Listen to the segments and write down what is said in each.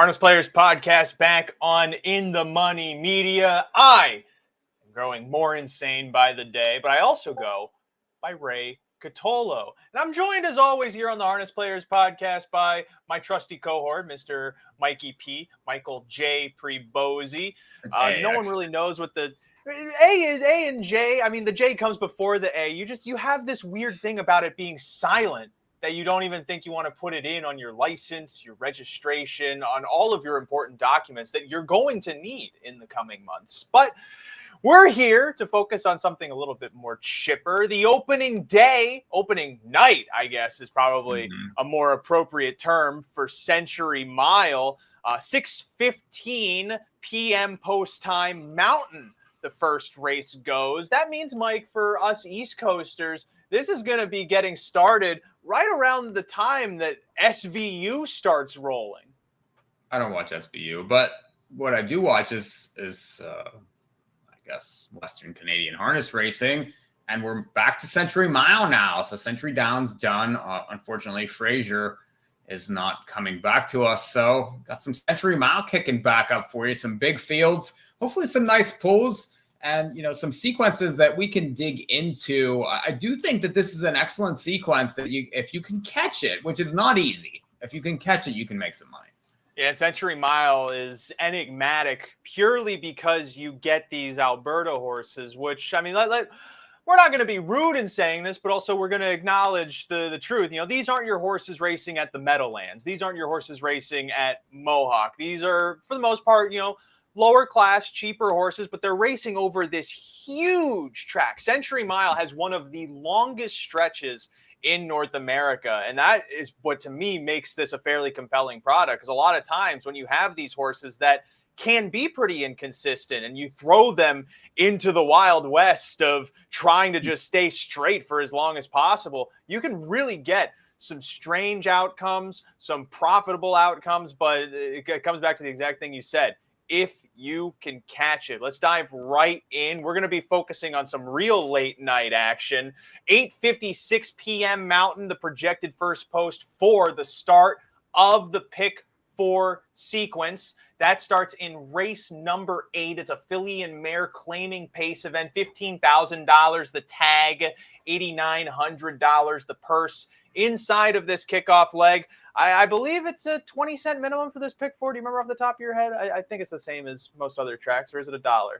Harness Players Podcast back on In the Money Media. I am growing more insane by the day, but I also go by Ray Cotolo. And I'm joined as always here on the Harness Players Podcast by my trusty cohort, Mr. Mikee P, Michael J. Prebozy. No one really knows what the A and J. I mean, the J comes before the A. You have this weird thing about it being silent that you don't even think you want to put it in on your license, your registration, on all of your important documents that you're going to need in the coming months. But we're here to focus on something a little bit more chipper. The opening night, I guess, is probably a more appropriate term for Century Mile. 6:15 p.m. post time Mountain, the first race goes. That means, Mike, for us East Coasters, this is going to be getting started right around the time that SVU starts rolling. I don't watch SVU, but what I do watch is I guess, Western Canadian harness racing. And we're back to Century Mile now. So Century Down's done. Unfortunately, Fraser is not coming back to us. So got some Century Mile kicking back up for you. Some big fields, hopefully some nice pulls. And, some sequences that we can dig into. I do think that this is an excellent sequence that if you can catch it, which is not easy, if you can catch it, you can make some money. Yeah, and Century Mile is enigmatic purely because you get these Alberta horses, which, I mean, we're not going to be rude in saying this, but also we're going to acknowledge the truth. These aren't your horses racing at the Meadowlands. These aren't your horses racing at Mohawk. These are, for the most part, lower class, cheaper horses, but they're racing over this huge track. Century Mile has one of the longest stretches in North America, and that is what to me makes this a fairly compelling product, because a lot of times when you have these horses that can be pretty inconsistent and you throw them into the Wild West of trying to just stay straight for as long as possible, you can really get some strange outcomes, some profitable outcomes, but it comes back to the exact thing you said. If you can catch it. Let's dive right in. We're going to be focusing on some real late night action. 8:56 p.m. Mountain, the projected first post for the start of the Pick 4 sequence. That starts in race number 8. It's a filly and mare claiming pace event. $15,000 the tag, $8,900 the purse. Inside of this kickoff leg, I believe it's a 20-cent minimum for this Pick 4. Do you remember off the top of your head? I think it's the same as most other tracks, or is it $1?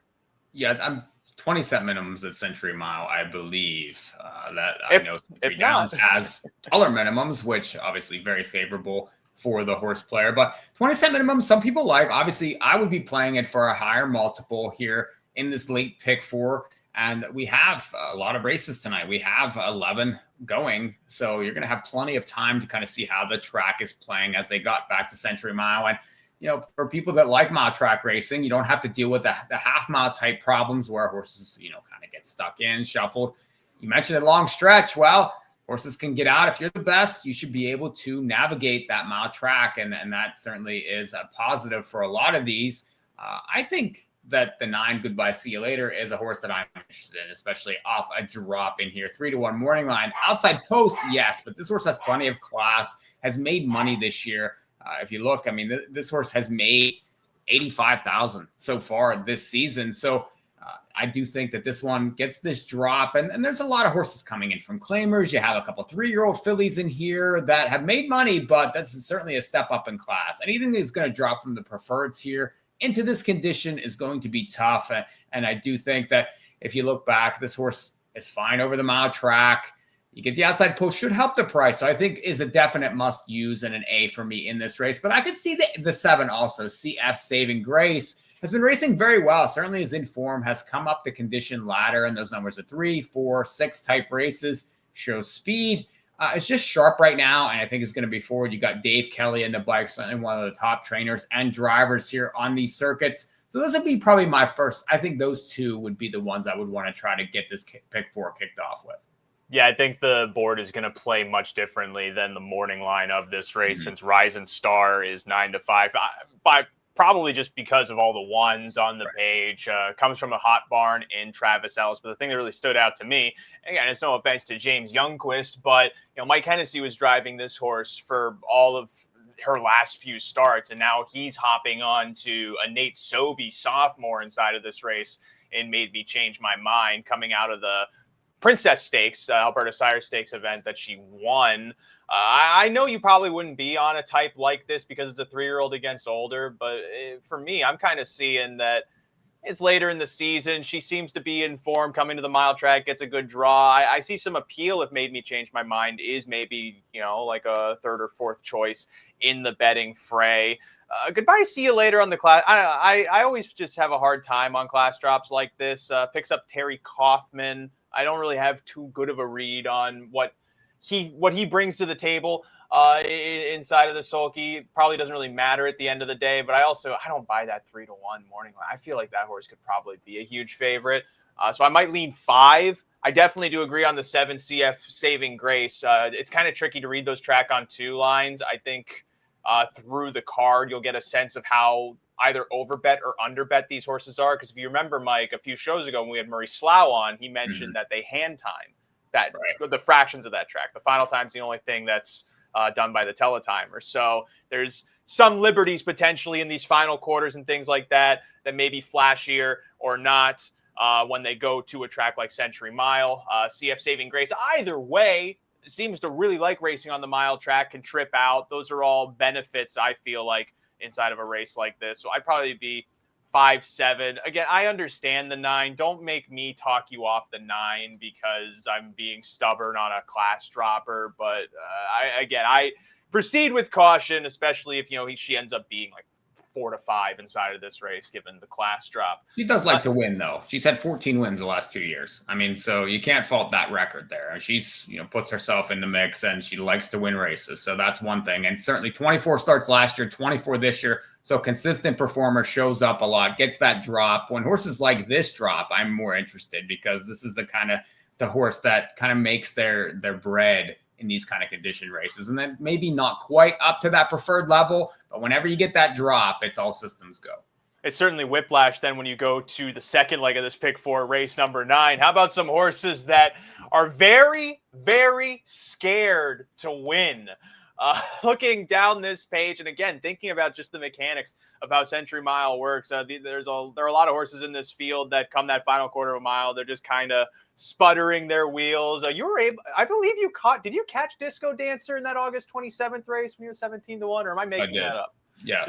Yeah, I'm 20-cent minimums at Century Mile, I believe. I know Century Downs has taller minimums, which obviously very favorable for the horse player. But 20-cent minimum, some people like. Obviously, I would be playing it for a higher multiple here in this late Pick 4. And we have a lot of races tonight. We have 11 going. So you're going to have plenty of time to kind of see how the track is playing as they got back to Century Mile. And, for people that like mile track racing, you don't have to deal with the half mile type problems where horses, kind of get stuck in, shuffled. You mentioned a long stretch. Well, horses can get out. If you're the best, you should be able to navigate that mile track. And that certainly is a positive for a lot of these. I think that the 9 Goodbye See You Later is a horse that I'm interested in, especially off a drop in here. 3-1 morning line. Outside post, yes, but this horse has plenty of class, has made money this year. If you look, I mean, this horse has made $85,000 so far this season. So I do think that this one gets this drop. And there's a lot of horses coming in from claimers. You have a couple 3-year-old fillies in here that have made money, but that's certainly a step up in class. Anything that's going to drop from the preferreds here into this condition is going to be tough. And I do think that if you look back, this horse is fine over the mile track. You get the outside post, should help the price. So I think is a definite must use and an A for me in this race. But I could see the 7 also. CF Saving Grace has been racing very well. Certainly is in form, has come up the condition ladder. And those numbers are 3, 4, 6 type races, shows speed. It's just sharp right now, and I think it's going to be forward. You got Dave Kelly and the bikes, and one of the top trainers and drivers here on these circuits. So those would be probably my first. I think those 2 would be the ones I would want to try to get this Pick 4 kicked off with. Yeah, I think the board is going to play much differently than the morning line of this race, since Rise and Star is 9 to 5. By probably just because of all the ones on the page. Comes from a hot barn in Travis Ellis. But the thing that really stood out to me, again, it's no offense to James Youngquist, but Mike Hennessy was driving this horse for all of her last few starts, and now he's hopping on to a Nate Sobey sophomore inside of this race, and made me change my mind coming out of the Princess Stakes, Alberta Sire Stakes event that she won. I know you probably wouldn't be on a type like this because it's a 3-year-old against older, but for me, I'm kind of seeing that it's later in the season. She seems to be in form coming to the mile track, gets a good draw. I see some appeal if Made Me Change My Mind is maybe, like a third or fourth choice in the betting fray. Goodbye, see you later on the class. I always just have a hard time on class drops like this. Picks up Terry Kaufman. I don't really have too good of a read on what he brings to the table inside of the sulky. Probably doesn't really matter at the end of the day, but I don't buy that 3-1 morning line. I feel like that horse could probably be a huge favorite. So I might lean 5. I definitely do agree on the 7 CF Saving Grace. It's kind of tricky to read those track on 2 lines. I think through the card, you'll get a sense of how either overbet or underbet these horses are. Because if you remember, Mike, a few shows ago when we had Murray Slough on, he mentioned that they hand time the fractions of that track. The final time's the only thing that's done by the teletimer. So there's some liberties potentially in these final quarters and things like that may be flashier or not when they go to a track like Century Mile. CF Saving Grace, either way, seems to really like racing on the mile track, can trip out. Those are all benefits, I feel like, inside of a race like this. So I'd probably be 5-7. Again, I understand the 9. Don't make me talk you off the 9 because I'm being stubborn on a class dropper. But I proceed with caution, especially if she ends up being like 4-5 inside of this race, given the class drop. She does like to win, though. She's had 14 wins the last 2 years. I mean, so you can't fault that record there. She's, puts herself in the mix, and she likes to win races. So that's one thing. And certainly 24 starts last year, 24 this year. So consistent performer, shows up a lot, gets that drop. When horses like this drop, I'm more interested because this is the horse that kind of makes their bread in these kind of condition races. And then maybe not quite up to that preferred level, but whenever you get that drop, it's all systems go. It's certainly whiplash then when you go to the second leg of this pick 4, race number 9. How about some horses that are very, very scared to win? Looking down this page, and again, thinking about just the mechanics of how Century Mile works, there are a lot of horses in this field that come that final quarter of a mile, they're just kind of sputtering their wheels. I believe did you catch Disco Dancer in that August 27th race when he was 17-1, or am I making that up? Yes.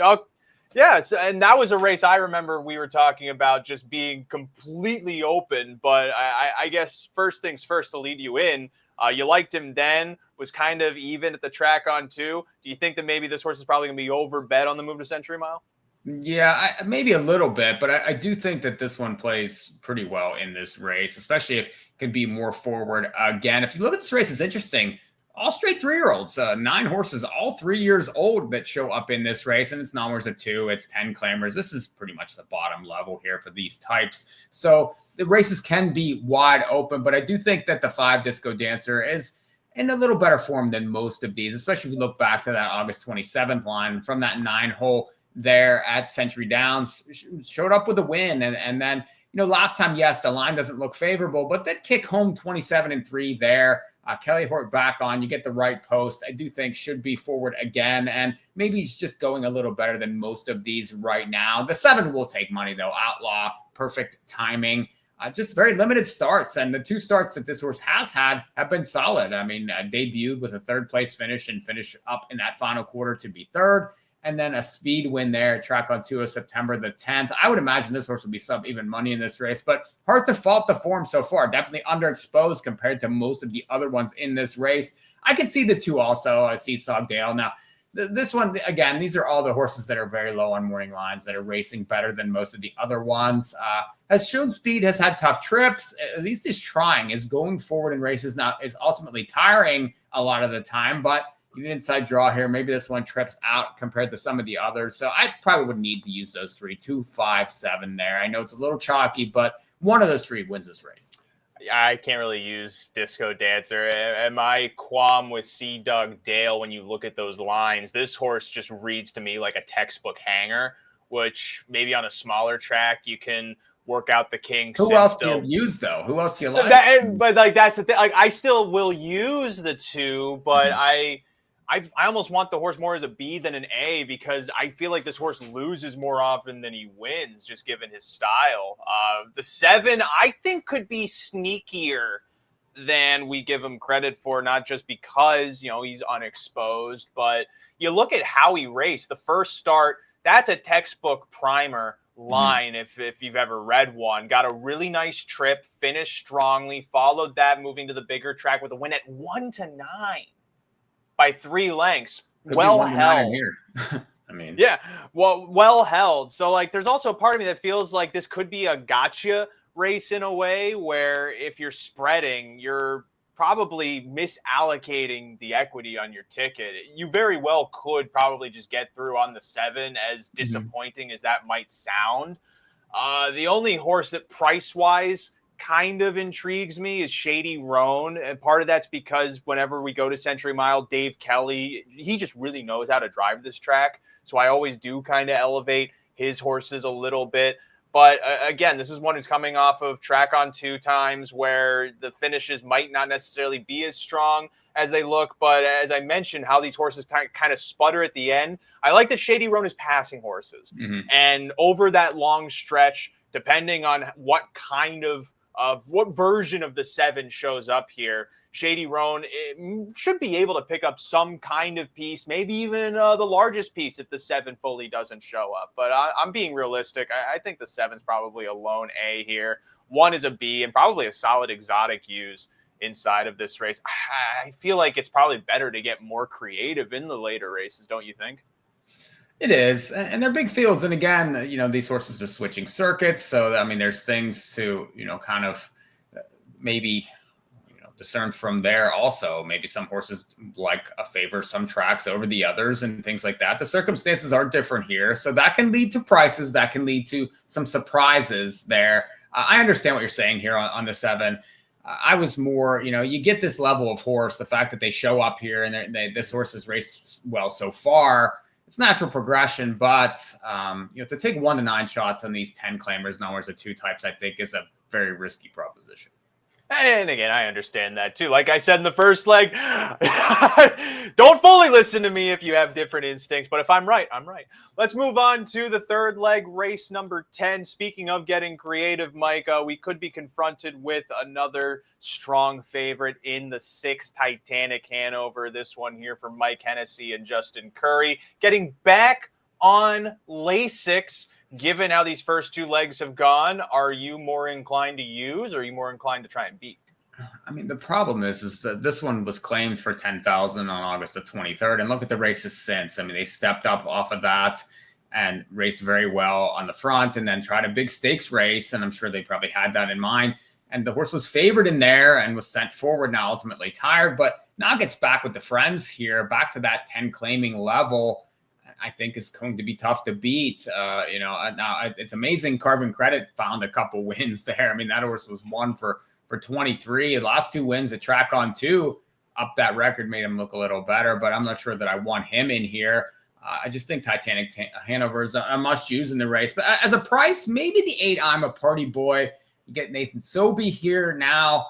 Yes, and that was a race I remember we were talking about just being completely open, but I guess first things first to lead you in. You liked him then, was kind of even at the track on 2. Do you think that maybe this horse is probably going to be overbet on the move to Century Mile? Yeah, maybe a little bit, but I do think that this one plays pretty well in this race, especially if it can be more forward. Again, if you look at this race, it's interesting. All straight 3-year-olds, 9 horses, all 3 years old that show up in this race, and it's numbers of 2, it's 10 claimers. This is pretty much the bottom level here for these types. So the races can be wide open, but I do think that the 5 Disco Dancer is in a little better form than most of these, especially if you look back to that August 27th line from that 9-hole there at Century Downs, showed up with a win. And then, last time, yes, the line doesn't look favorable, but that kick home 27-3 there. Kelly Hort back on, you get the right post. I do think should be forward again, and maybe he's just going a little better than most of these right now. The 7 will take money, though. Outlaw, perfect timing. Just very limited starts, and the 2 starts that this horse has had have been solid. I mean, debuted with a 3rd-place finish and finished up in that final quarter to be 3rd, and then a speed win there at track on 2 of September the 10th. I would imagine this horse will be sub-even money in this race, but hard to fault the form so far. Definitely underexposed compared to most of the other ones in this race. I can see the 2 also, Seesaw Dale. Now, this one, again, these are all the horses that are very low on morning lines that are racing better than most of the other ones. Has shown speed, has had tough trips. At least is trying, is going forward in races now, is ultimately tiring a lot of the time, but an inside draw here. Maybe this one trips out compared to some of the others. So I probably would need to use those 3, 2, 5, 7 there. I know it's a little chalky, but one of those 3 wins this race. I can't really use Disco Dancer. And my qualm with Sea Doug Dale, when you look at those lines, this horse just reads to me like a textbook hanger, which maybe on a smaller track you can work out the kinks. Who else do you use, though? Who else do you like? But that's the thing. Like, I still will use the 2, but I I almost want the horse more as a B than an A, because I feel like this horse loses more often than he wins, just given his style. The 7, I think, could be sneakier than we give him credit for, not just because, he's unexposed, but you look at how he raced. The first start, that's a textbook primer line, if you've ever read one. Got a really nice trip, finished strongly, followed that, moving to the bigger track with a win at 1-9 by 3 lengths. Could well be 1-9 held here. I mean, yeah, well held. So like, there's also a part of me that feels like this could be a gotcha race in a way, where if you're spreading, you're probably misallocating the equity on your ticket. You very well could probably just get through on the 7, as disappointing as that might sound. The only horse that price-wise kind of intrigues me is Shady Roan. And part of that's because whenever we go to Century Mile, Dave Kelly, he just really knows how to drive this track. So I always do kind of elevate his horses a little bit. But again, this is one who's coming off of track on 2 times, where the finishes might not necessarily be as strong as they look. But as I mentioned, how these horses kind of sputter at the end, I like that Shady Roan is passing horses. And over that long stretch, depending on what kind of what version of the 7 shows up here, Shady Roan should be able to pick up some kind of piece, maybe even the largest piece if the 7 fully doesn't show up. But I'm being realistic. I think the 7's probably a lone A here. 1 is a B, and probably a solid exotic use inside of this race. I feel like it's probably better to get more creative in the later races, don't you think? It is, and they're big fields. And again, these horses are switching circuits. So, I mean, there's things to, kind of maybe discern from there also. Maybe some horses like a favor some tracks over the others and things like that. The circumstances are different here. So that can lead to prices. That can lead to some surprises there. I understand what you're saying here on the 7. I was more, you get this level of horse, the fact that they show up here and this horse has raced well so far. It's natural progression, but to take 1-9 shots on these 10 claimers, numbers of 2 types, I think is a very risky proposition. And again, I understand that too. Like I said in the first leg, don't fully listen to me if you have different instincts. But if I'm right, I'm right. Let's move on to the third leg, race number 10. Speaking of getting creative, Mike, we could be confronted with another strong favorite in the 6, Titanic Hanover. This one here from Mike Hennessy and Justin Curry. Getting back on Lasix. Given how these first 2 legs have gone, are you more inclined to use, or are you more inclined to try and beat? I mean, the problem is that this one was claimed for 10,000 on August the 23rd, and look at the races since. I mean, they stepped up off of that and raced very well on the front, and then tried a big stakes race, and I'm sure they probably had that in mind. And the horse was favored in there and was sent forward, now ultimately tired, but now gets back with the friends here, back to that 10 claiming level. I think is going to be tough to beat. Now it's amazing. Carvin Credit found a couple wins there. I mean, that horse was 1 for 23. The last 2 wins at track on 2 up that record, made him look a little better, but I'm not sure that I want him in here. I just think Titanic Hanover is a must use in the race, but as a price, maybe the 8, I'm a Party Boy. You get Nathan Sobey here now.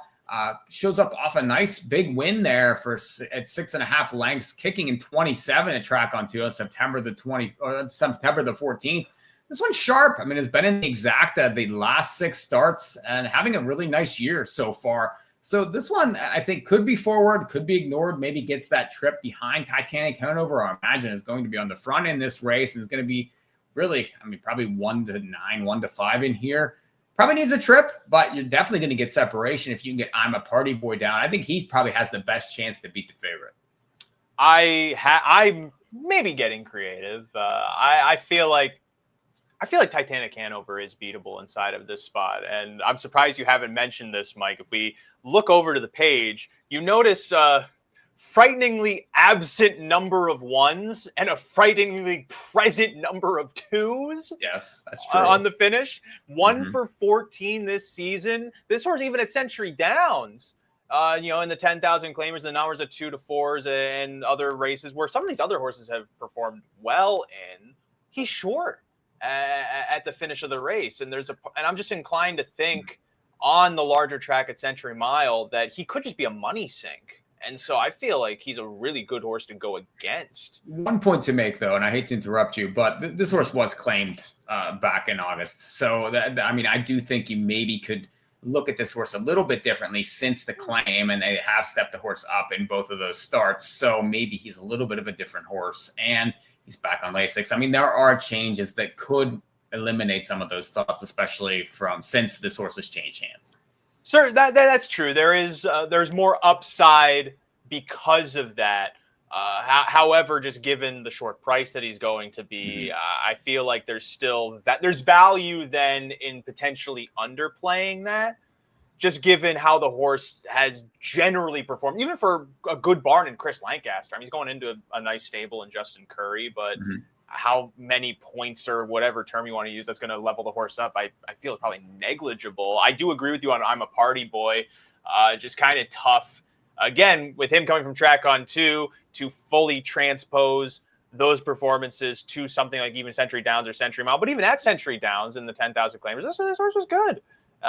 Shows up off a nice big win there at 6.5 lengths, kicking in 27 at track on 2 on September the 14th. This one's sharp. I mean, it's been in the exacta the last 6 starts and having a really nice year so far. So this one, I think, could be forward, could be ignored, maybe gets that trip behind Titanic Hanover. I imagine is going to be on the front in this race and is going to be really, probably 1-9, 1-5 in here. Probably needs a trip, but you're definitely going to get separation if you can get I'm a Party Boy down. I think he probably has the best chance to beat the favorite. I'm maybe getting creative. I feel like Titanic Hanover is beatable inside of this spot, and I'm surprised you haven't mentioned this, Mike. If we look over to the page, you notice frighteningly absent number of 1s and a frighteningly present number of 2s. Yes, that's true. On the finish. 1 for 14 this season. This horse, even at Century Downs, in the 10,000 claimers, the numbers of 2 to 4s and other races where some of these other horses have performed well in, he's short at the finish of the race. And I'm just inclined to think on the larger track at Century Mile that he could just be a money sink. And so I feel like he's a really good horse to go against. One point to make, though, and I hate to interrupt you, but this horse was claimed back in August. So, I do think you maybe could look at this horse a little bit differently since the claim, and they have stepped the horse up in both of those starts. So maybe he's a little bit of a different horse, and he's back on Lasix. I mean, there are changes that could eliminate some of those thoughts, especially since this horse has changed hands. Sir, that's true. There's more upside because of that. However, just given the short price that he's going to be, I feel like there's value then in potentially underplaying that, just given how the horse has generally performed, even for a good barn in Chris Lancaster. I mean, he's going into a nice stable in Justin Curry, but how many points or whatever term you want to use that's going to level the horse up, I feel probably negligible. I do agree with you on I'm a party boy. Just kind of tough. Again, with him coming from track on 2 to fully transpose those performances to something like even Century Downs or Century Mile, but even at Century Downs in the 10,000 claimers, this horse was good.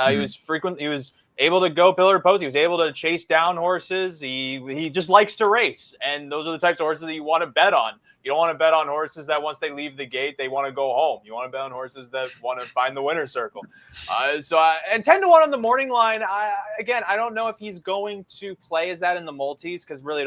He was able to go pillar to post. He was able to chase down horses. He just likes to race, and those are the types of horses that you want to bet on. You don't want to bet on horses that once they leave the gate, they want to go home. You want to bet on horses that want to find the winner's circle. And 10 to 1 on the morning line. I don't know if he's going to play as that in the multis, because really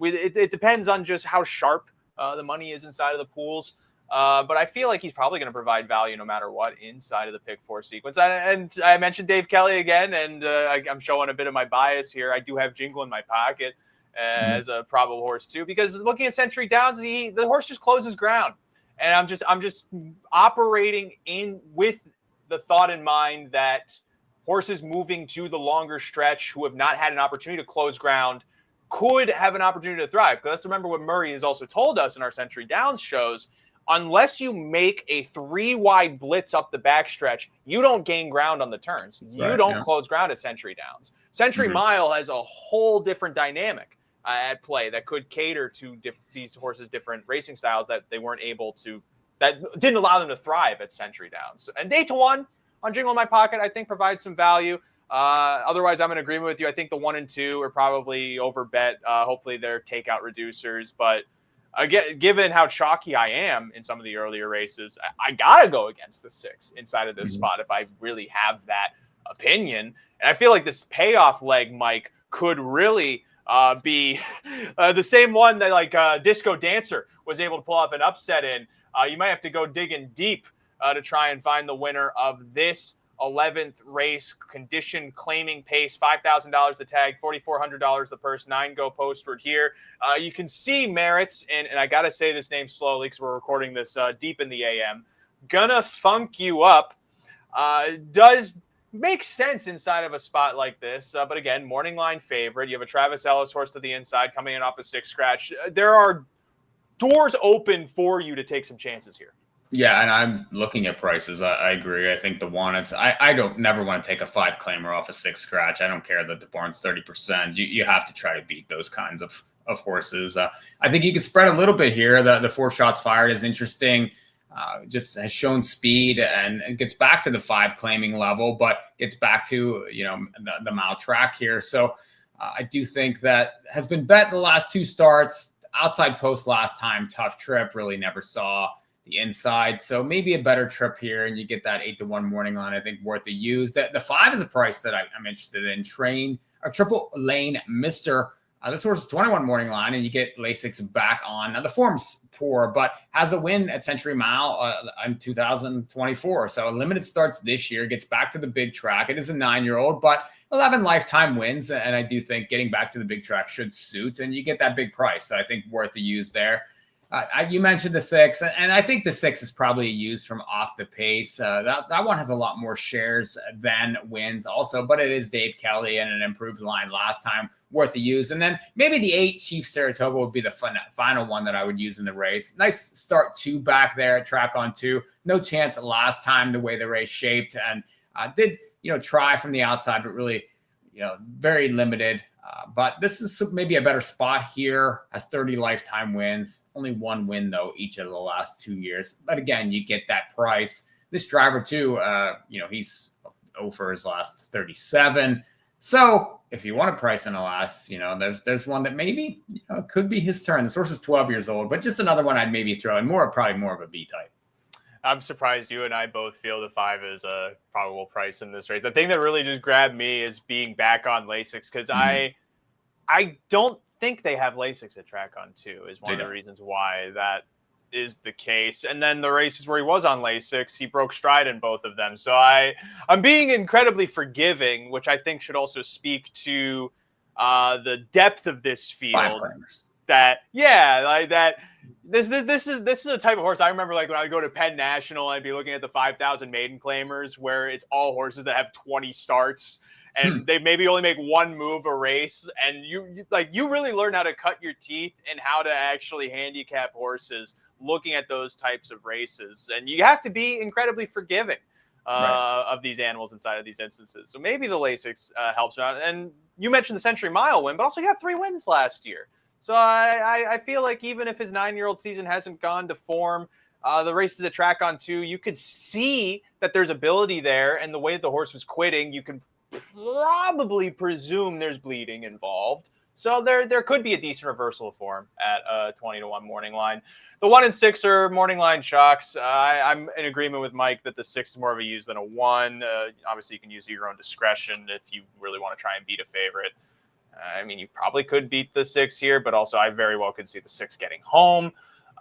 it depends on just how sharp the money is inside of the pools. But I feel like he's probably going to provide value no matter what inside of the pick 4 sequence. And I mentioned Dave Kelly again, and I'm showing a bit of my bias here. I do have Jingle in my pocket as a probable horse too, because looking at Century Downs, the horse just closes ground, and I'm just operating in with the thought in mind that horses moving to the longer stretch who have not had an opportunity to close ground could have an opportunity to thrive. Because let's remember what Murray has also told us in our Century Downs shows. Unless you make a 3-wide blitz up the backstretch, you don't gain ground on the turns. You don't close ground at Century Downs. Century Mile has a whole different dynamic at play that could cater to these horses' different racing styles that they weren't able to, that didn't allow them to thrive at Century Downs. And day to 1 on Jingle in my pocket, I think provides some value. Otherwise, I'm in agreement with you. I think the 1 and 2 are probably overbet. Hopefully they're takeout reducers, but again, given how chalky I am in some of the earlier races, I gotta go against the 6 inside of this spot if I really have that opinion. And I feel like this payoff leg, Mike, could really be the same one that Disco Dancer was able to pull off an upset in. You might have to go digging deep to try and find the winner of this 11th race. Condition claiming pace, $5,000 the tag, $4,400 the purse, 9 go postward here. You can see merits, and I got to say this name slowly because we're recording this deep in the AM. Gonna Funk You Up does make sense inside of a spot like this. But again, morning line favorite. You have a Travis Ellis horse to the inside coming in off a 6 scratch. There are doors open for you to take some chances here. Yeah, and I'm looking at prices. I agree. I think the 1 is I don't never want to take a 5 claimer off a 6 scratch. I don't care that the barn's 30%. You have to try to beat those kinds of horses. I think you could spread a little bit here. The 4 shots fired is interesting. Just has shown speed and gets back to the 5 claiming level, but gets back to the mile track here. So I do think that has been bet in the last 2 starts. Outside post last time, tough trip. Really never saw the inside. So maybe a better trip here, and you get that 8 to 1 morning line. I think worth a use. The 5 is a price that I'm interested in. Triple Lane Mister. This horse is 21 morning line, and you get Lasix back on. Now the form's poor, but has a win at Century Mile in 2024. So limited starts this year, gets back to the big track. It is a 9-year-old, but 11 lifetime wins, and I do think getting back to the big track should suit, and you get that big price. So I think worth the use there. You mentioned the 6, and I think the 6 is probably a use from off the pace. That one has a lot more shares than wins also, but it is Dave Kelly and an improved line last time, worth the use. And then maybe the 8 Chief Saratoga would be the final one that I would use in the race. Nice start 2 back there at track on 2. No chance last time the way the race shaped, and did try from the outside, but really very limited. But this is maybe a better spot here. Has 30 lifetime wins. Only 1 win, though, each of the last 2 years. But again, you get that price. This driver, too, he's 0 for his last 37. So if you want to price in a last, there's one that maybe could be his turn. This horse is 12 years old, but just another one I'd maybe throw in probably more of a B type. I'm surprised you and I both feel the 5 is a probable price in this race. The thing that really just grabbed me is being back on Lasix, because I don't think they have Lasix at track on 2 is one of the reasons why that is the case. And then the races where he was on Lasix, he broke stride in both of them. So I'm being incredibly forgiving, which I think should also speak to the depth of this field. This is a type of horse I remember, like when I would go to Penn National, I'd be looking at the 5,000 maiden claimers where it's all horses that have 20 starts and they maybe only make one move a race, and you really learn how to cut your teeth and how to actually handicap horses looking at those types of races. And you have to be incredibly forgiving of these animals inside of these instances. So maybe the Lasix helps out. And you mentioned the Century Mile win, but also he got 3 wins last year. So I feel like even if his 9-year-old season hasn't gone to form, the races at track on 2, you could see that there's ability there. And the way that the horse was quitting, you can probably presume there's bleeding involved. So there could be a decent reversal of form at a 20-1 morning line. The 1 and 6 are morning line shocks. I'm in agreement with Mike that the 6 is more of a use than a 1. Obviously, you can use your own discretion if you really want to try and beat a favorite. I mean, you probably could beat the 6 here, but also I very well could see the 6 getting home.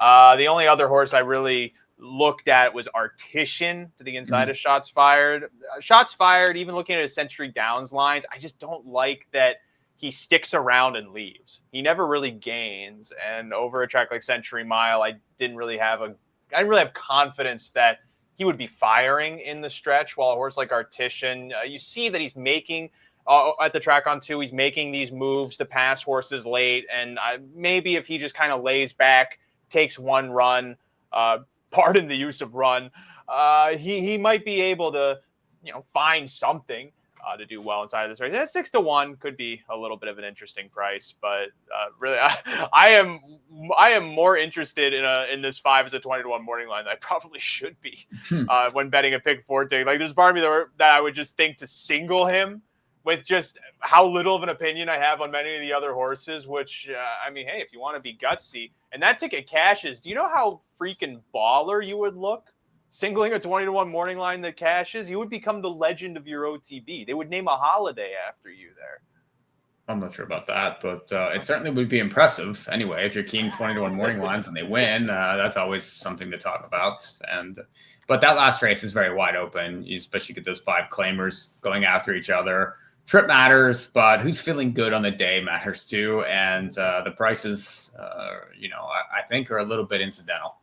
The only other horse I really looked at was Artisan to the inside of Shots Fired. Shots Fired, even looking at his Century Downs lines, I just don't like that he sticks around and leaves. He never really gains. And over a track like Century Mile, I didn't really have confidence that he would be firing in the stretch, while a horse like Artisan, you see that he's making at the track on 2, he's making these moves to pass horses late. And maybe if he just kind of lays back, takes one run, pardon the use of run, he might be able to, find something to do well inside of this race. And 6-1 could be a little bit of an interesting price, but really, I am more interested in this 5 as a 20-1 morning line than I probably should be when betting a Pick 4 ticket. Like, there's part of me that I would just think to single him, with just how little of an opinion I have on many of the other horses, which, I mean, hey, if you want to be gutsy, and that ticket cashes, do you know how freaking baller you would look? Singling a 20-1 morning line that cashes, you would become the legend of your OTB. They would name a holiday after you there. I'm not sure about that, but it certainly would be impressive. Anyway, if you're keying 20-1 morning lines and they win, that's always something to talk about. But that last race is very wide open. You especially get those 5 claimers going after each other. Trip matters, but who's feeling good on the day matters too. And the prices, I think are a little bit incidental.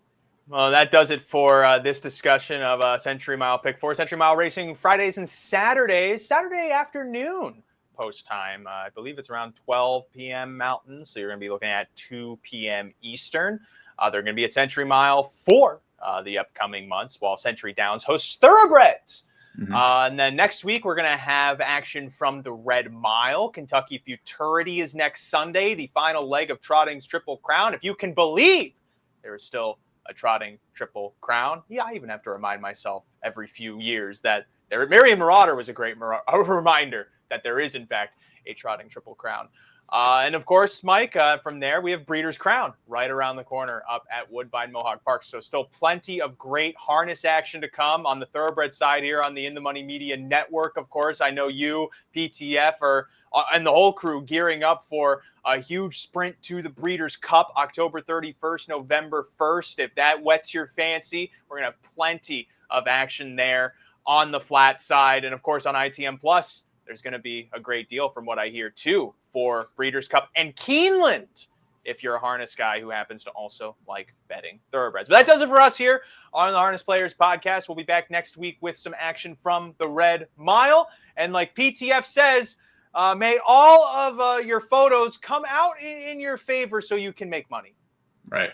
Well, that does it for this discussion of Century Mile Pick 4. Century Mile racing Fridays and Saturdays, Saturday afternoon post time. I believe it's around 12 p.m. Mountain, so you're going to be looking at 2 p.m. Eastern. They're going to be at Century Mile for the upcoming months, while Century Downs hosts Thoroughbreds. And then next week, we're going to have action from the Red Mile. Kentucky Futurity is next Sunday, the final leg of Trotting's Triple Crown. If you can believe there is still a Trotting Triple Crown. Yeah, I even have to remind myself every few years that Marion Marauder was a great reminder that there is, in fact, a Trotting Triple Crown. And of course, Mike, from there, we have Breeders' Crown right around the corner up at Woodbine Mohawk Park. So still plenty of great harness action to come on the thoroughbred side here on the In the Money Media Network. Of course, I know you, PTF, and the whole crew gearing up for a huge sprint to the Breeders' Cup, October 31st, November 1st. If that whets your fancy, we're going to have plenty of action there on the flat side. And of course, on ITM Plus, there's going to be a great deal from what I hear too for Breeders' Cup and Keeneland, if you're a harness guy who happens to also like betting thoroughbreds. But that does it for us here on the Harness Players Podcast. We'll be back next week with some action from the Red Mile. And like PTF says, may all of your photos come out in your favor so you can make money. Right.